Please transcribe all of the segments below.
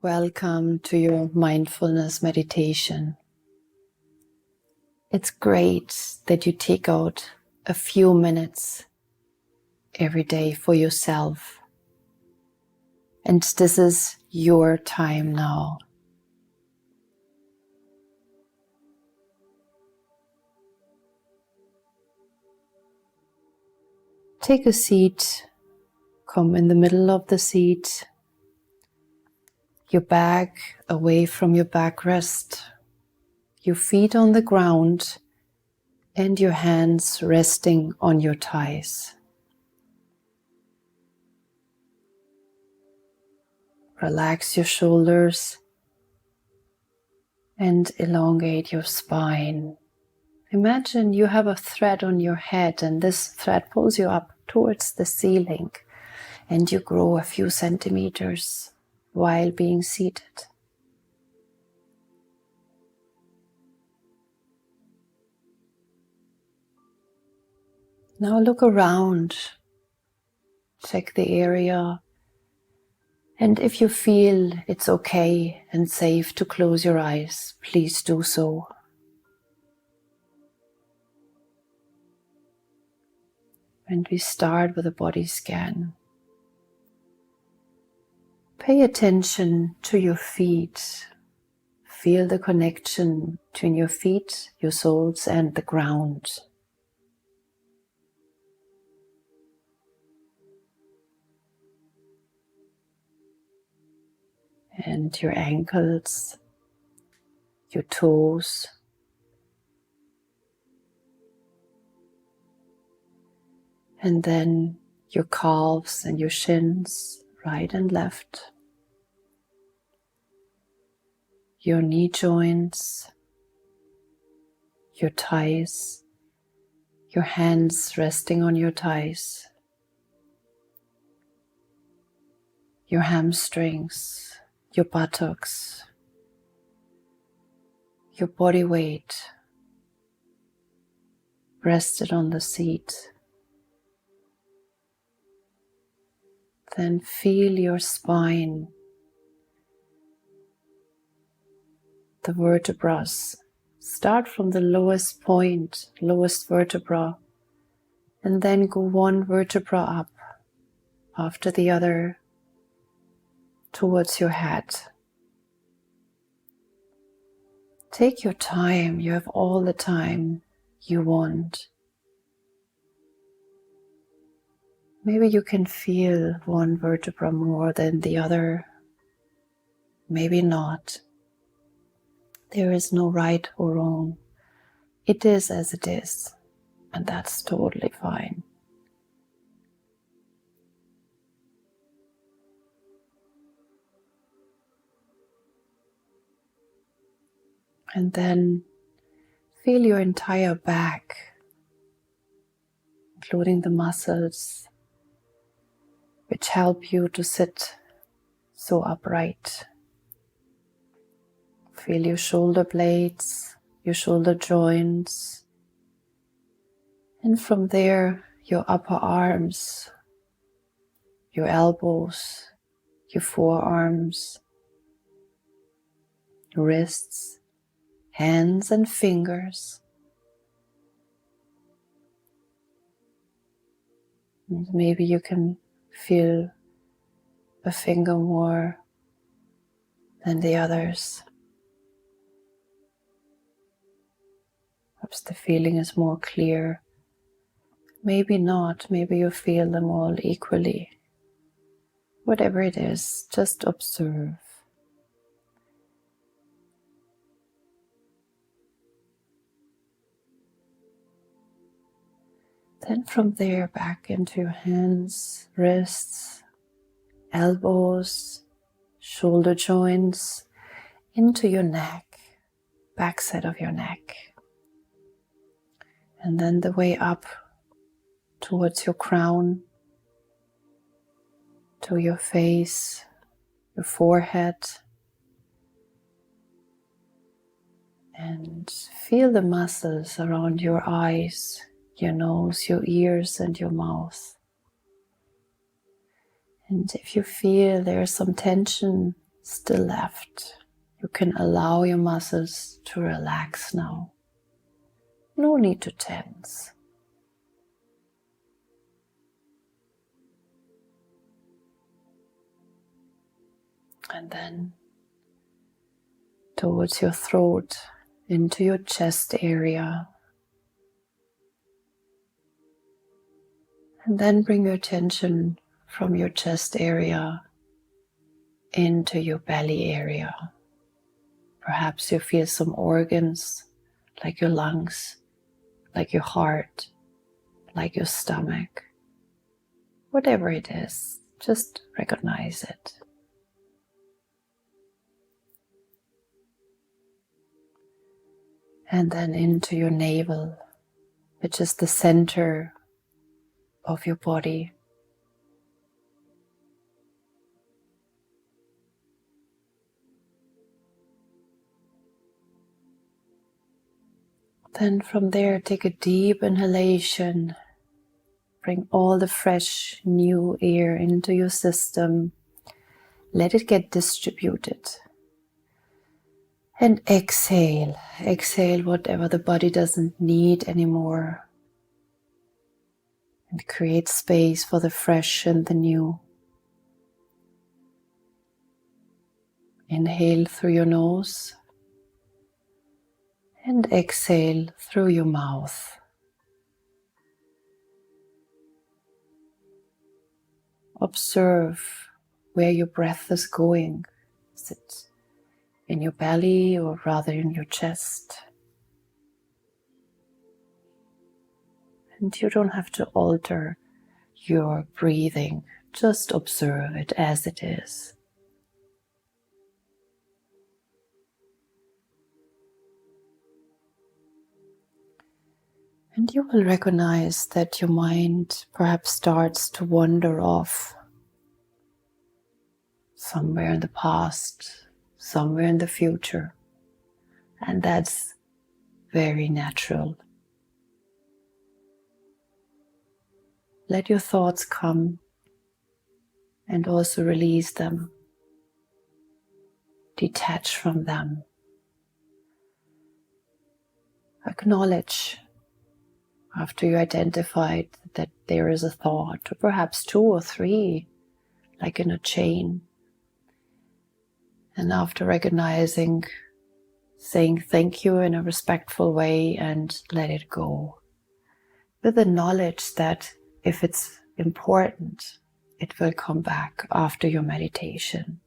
Welcome to your mindfulness meditation. It's great that you take out a few minutes every day for yourself. And this is your time now. Take a seat, come in the middle of the seat, your back away from your backrest, your feet on the ground, and your hands resting on your thighs. Relax your shoulders and elongate your spine. Imagine you have a thread on your head and this thread pulls you up towards the ceiling and you grow a few centimeters while being seated. Now look around, check the area, and if you feel it's okay and safe to close your eyes, please do so. And we start with a body scan. Pay attention to your feet. Feel the connection between your feet, your soles, and the ground. And your ankles, your toes, and then your calves and your shins, right and left. Your knee joints, your thighs, your hands resting on your thighs, your hamstrings, your buttocks, your body weight rested on the seat. Then feel your spine, the vertebrae. Start from the lowest point, lowest vertebra, and then go one vertebra up after the other towards your head. Take your time, you have all the time you want. Maybe you can feel one vertebra more than the other, maybe not. There is no right or wrong. It is as it is, and that's totally fine. And then feel your entire back, including the muscles which help you to sit so upright. Feel your shoulder blades, your shoulder joints, and from there your upper arms, your elbows, your forearms, wrists, hands and fingers. And maybe you can feel a finger more than the others. Perhaps the feeling is more clear. Maybe not, maybe you feel them all equally. Whatever it is, just observe. Then from there back into your hands, wrists, elbows, shoulder joints, into your neck, backside of your neck. And then the way up towards your crown, to your face, your forehead. And feel the muscles around your eyes, your nose, your ears, and your mouth. And if you feel there's some tension still left. You can allow your muscles to relax now. No need to tense. And then towards your throat, into your chest area. And then bring your attention from your chest area into your belly area. Perhaps you feel some organs, like your lungs, like your heart, like your stomach. Whatever it is, just recognize it. And then into your navel, which is the center of your body. Then from there, take a deep inhalation. Bring all the fresh, new air into your system. Let it get distributed. And exhale. Exhale whatever the body doesn't need anymore. And create space for the fresh and the new. Inhale through your nose. And exhale through your mouth. Observe where your breath is going. Is it in your belly or rather in your chest? And you don't have to alter your breathing. Just observe it as it is. And you will recognize that your mind perhaps starts to wander off somewhere in the past, somewhere in the future. And that's very natural. Let your thoughts come and also release them. Detach from them. Acknowledge after you identified that there is a thought, or perhaps two or three, like in a chain. And after recognizing, saying thank you in a respectful way and let it go. With the knowledge that if it's important, it will come back after your meditation.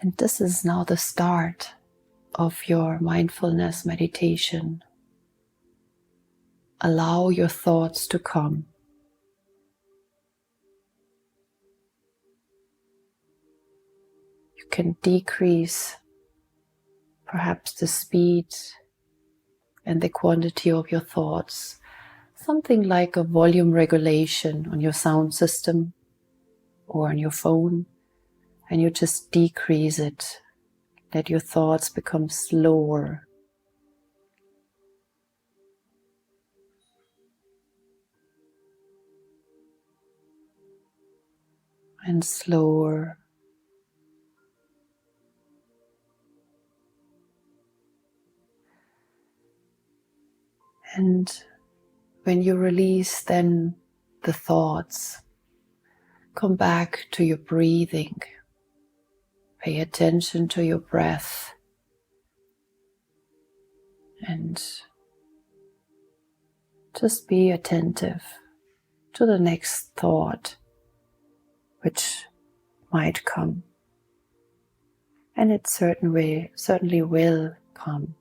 And this is now the start of your mindfulness meditation. Allow your thoughts to come. You can decrease perhaps the speed and the quantity of your thoughts. Something like a volume regulation on your sound system or on your phone, and you just decrease it. Let your thoughts become slower. And slower. And when you release then the thoughts, come back to your breathing. Pay attention to your breath. And just be attentive to the next thought which might come. And it certainly will come.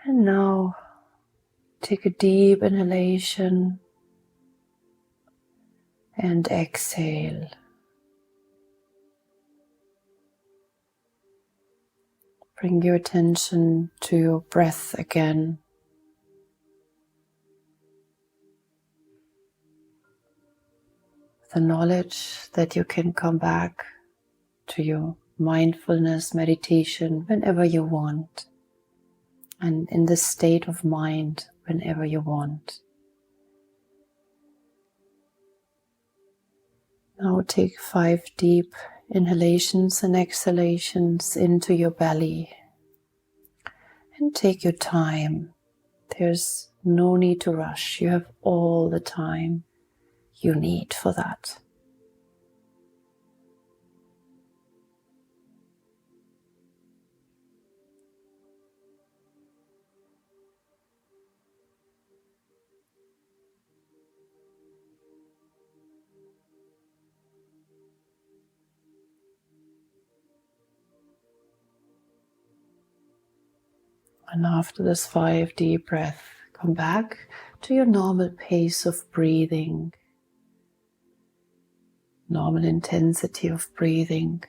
And now take a deep inhalation and exhale. Bring your attention to your breath again. The knowledge that you can come back to your mindfulness meditation whenever you want, and in this state of mind whenever you want. Now take 5 deep inhalations and exhalations into your belly, and take your time. There's no need to rush. You have all the time you need for that. And after this 5 deep breaths, come back to your normal pace of breathing, normal intensity of breathing.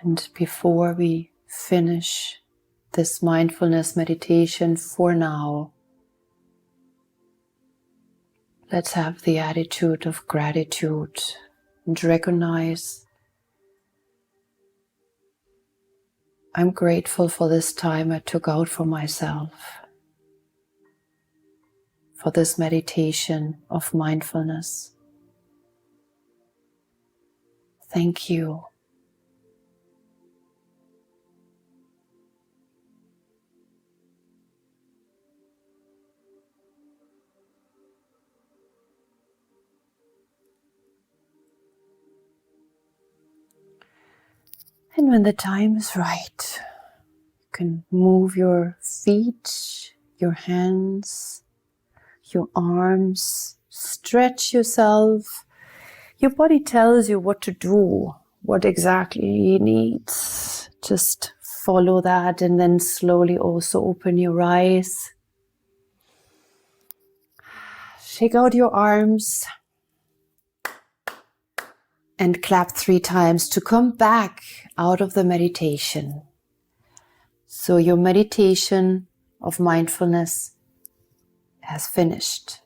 And before we finish this mindfulness meditation for now, let's have the attitude of gratitude and recognize I'm grateful for this time I took out for myself, for this meditation of mindfulness. Thank you. And when the time is right, you can move your feet, your hands, your arms, stretch yourself. Your body tells you what to do, what exactly you need. Just follow that and then slowly also open your eyes. Shake out your arms and clap 3 times to come back out of the meditation. So your meditation of mindfulness has finished.